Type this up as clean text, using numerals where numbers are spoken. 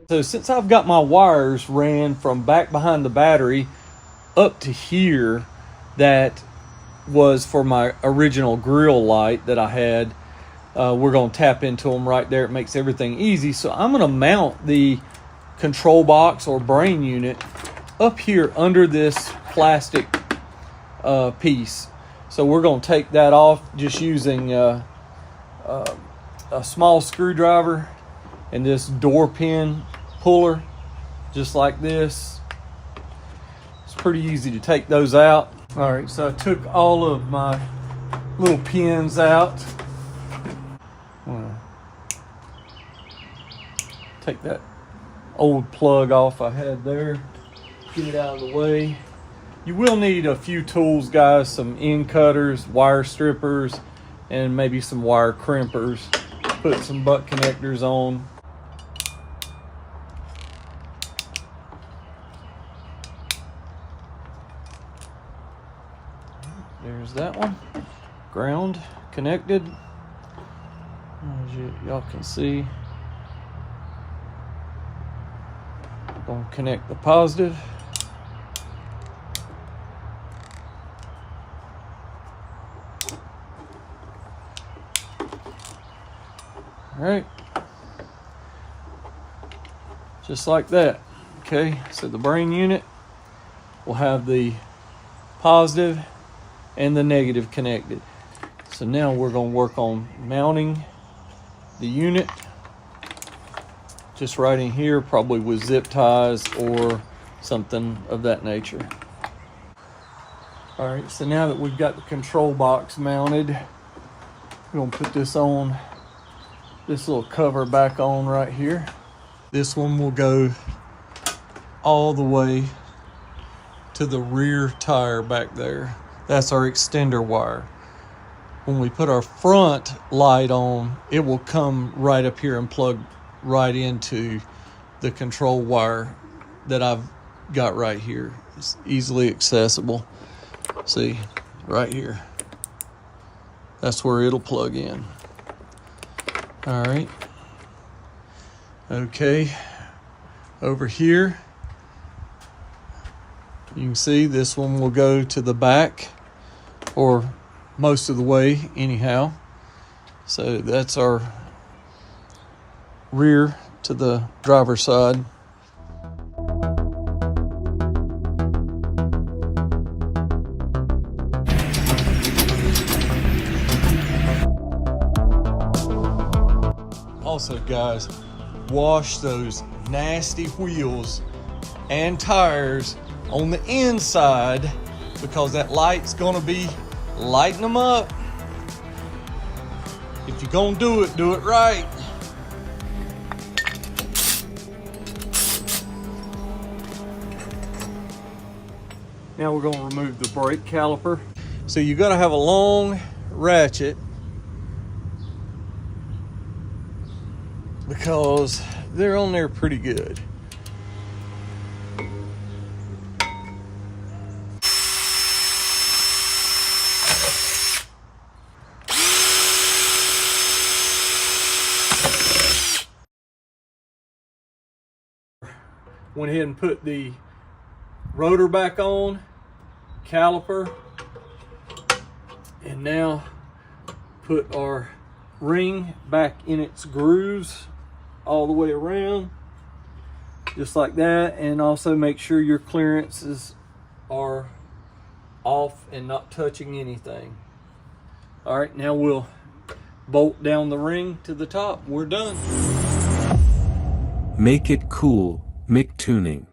So since I've got my wires ran from back behind the battery up to here, that was for my original grill light that I had. We're going to tap into them right there. It makes everything easy. So I'm going to mount the control box or brain unit up here under this plastic piece. So we're going to take that off just using a small screwdriver and this door pin puller, just like this. It's pretty easy to take those out. All right, so I took all of my little pins out. Take that old plug off I had there, get it out of the way. You will need a few tools, guys, some end cutters, wire strippers, and maybe some wire crimpers. Put some butt connectors on. There's that one, ground connected, as y'all can see. Gonna connect the positive. All right, just like that. Okay, so the brain unit will have the positive and the negative connected. So now we're going to work on mounting the unit just right in here, probably with zip ties or something of that nature. All right, so now that we've got the control box mounted, we're going to put this on, this little cover back on right here. This one will go all the way to the rear tire back there. That's our extender wire. When we put our front light on, it will come right up here and plug right into the control wire that I've got right here. It's easily accessible. See, right here. That's where it'll plug in. All right. Okay. Over here, you can see this one will go to the back, or most of the way anyhow. So that's our rear to the driver's side. Also, guys, wash those nasty wheels and tires on the inside, because that light's gonna be lighting them up. If you're gonna do it right. Now we're gonna remove the brake caliper. So you gotta have a long ratchet, because they're on there pretty good. Went ahead and put the rotor back on, caliper, and now put our ring back in its grooves all the way around, just like that. And also make sure your clearances are off and not touching anything. All right, now we'll bolt down the ring to the top. We're done. Make it cool, Mictuning.